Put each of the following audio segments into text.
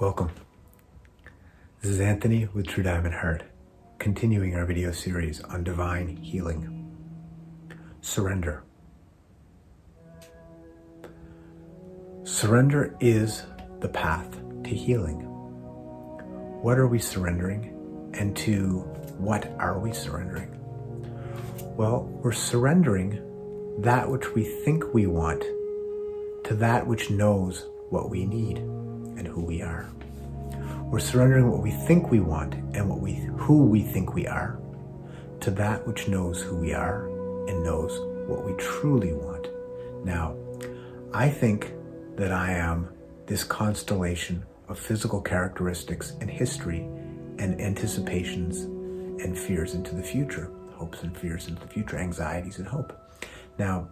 Welcome. This is Anthony with True Diamond Heart, continuing our video series on divine healing. Surrender. Surrender is the path to healing. What are we surrendering, and to what are we surrendering? Well, we're surrendering that which we think we want to that which knows what we need and who we are. We're surrendering what we think we want and who we think we are to that which knows who we are and knows what we truly want. Now, I think that I am this constellation of physical characteristics and history and anticipations and fears into the future, hopes and fears into the future, anxieties and hope. Now,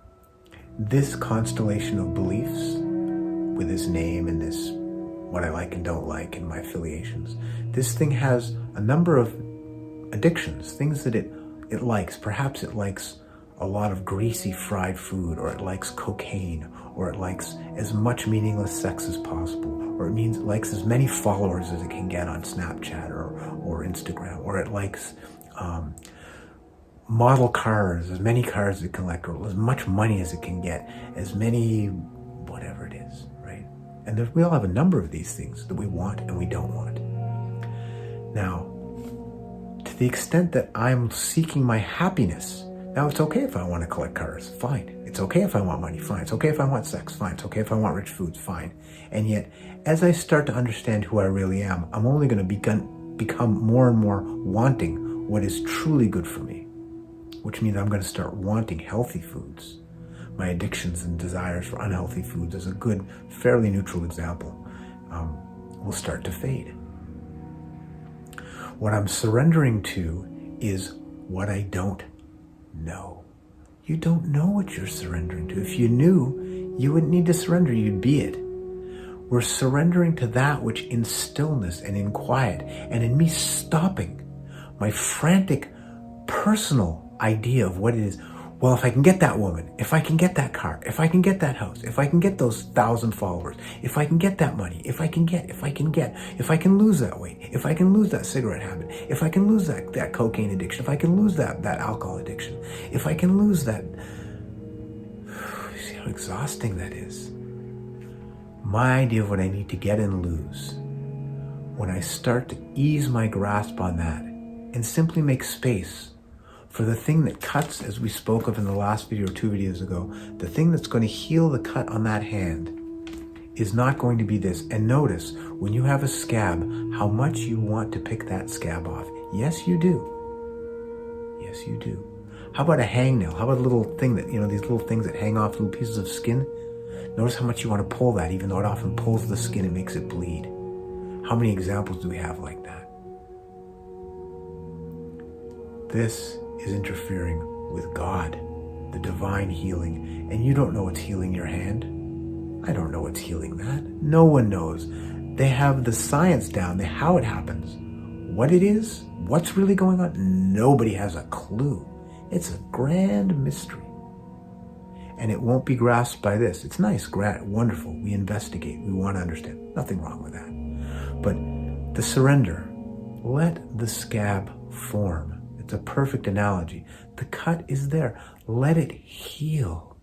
this constellation of beliefs with this name and this what I like and don't like and my affiliations, this thing has a number of addictions, things that it likes. Perhaps it likes a lot of greasy fried food, or it likes cocaine, or it likes as much meaningless sex as possible, or it likes as many followers as it can get on Snapchat or Instagram, or it likes model cars, as many cars as it can collect, or as much money as it can get, as many whatever it is, right? And we all have a number of these things that we want and we don't want. Now, to the extent that I'm seeking my happiness, now it's okay if I want to collect cars, fine. It's okay if I want money, fine. It's okay if I want sex, fine. It's okay if I want rich foods, fine. And yet, as I start to understand who I really am, I'm only going to become more and more wanting what is truly good for me, which means I'm going to start wanting healthy foods. My addictions and desires for unhealthy foods, as a good, fairly neutral example, will start to fade. What I'm surrendering to is what I don't know. You don't know what you're surrendering to. If you knew, you wouldn't need to surrender, you'd be it. We're surrendering to that which in stillness and in quiet and in me stopping my frantic personal idea of what it is. Well, if I can get that woman, if I can get that car, if I can get that house, if I can get those 1,000 followers, if I can get that money, if I can lose that weight, if I can lose that cigarette habit, if I can lose that cocaine addiction, if I can lose that alcohol addiction, if I can lose that, see how exhausting that is. My idea of what I need to get and lose, when I start to ease my grasp on that and simply make space for the thing that cuts, as we spoke of in the last video or 2 videos ago, the thing that's going to heal the cut on that hand is not going to be this. And notice, when you have a scab, how much you want to pick that scab off. Yes, you do. Yes, you do. How about a hangnail? How about a little thing that, these little things that hang off, little pieces of skin? Notice how much you want to pull that, even though it often pulls the skin and makes it bleed. How many examples do we have like that? This is interfering with God, the divine healing, and you don't know what's healing your hand. I don't know what's healing that. No one knows. They have the science down, how it happens. What it is, what's really going on, nobody has a clue. It's a grand mystery. And it won't be grasped by this. It's nice, wonderful. We investigate. We want to understand. Nothing wrong with that. But the surrender, let the scab form. It's a perfect analogy. The cut is there. Let it heal.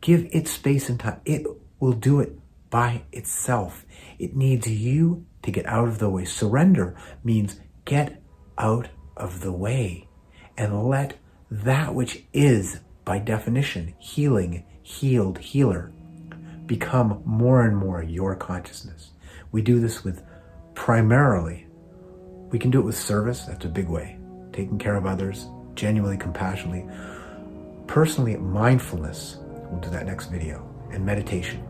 Give it space and time. It will do it by itself. It needs you to get out of the way. Surrender means get out of the way and let that which is, by definition, healing, healed, healer, become more and more your consciousness. We do this with primarily, we can do it with service. That's a big way. Taking care of others, genuinely, compassionately. Personally, mindfulness, we'll do that next video, and meditation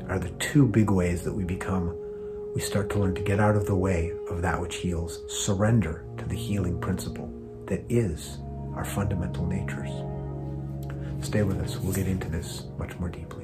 are the 2 big ways that we start to learn to get out of the way of that which heals, surrender to the healing principle that is our fundamental natures. Stay with us. We'll get into this much more deeply.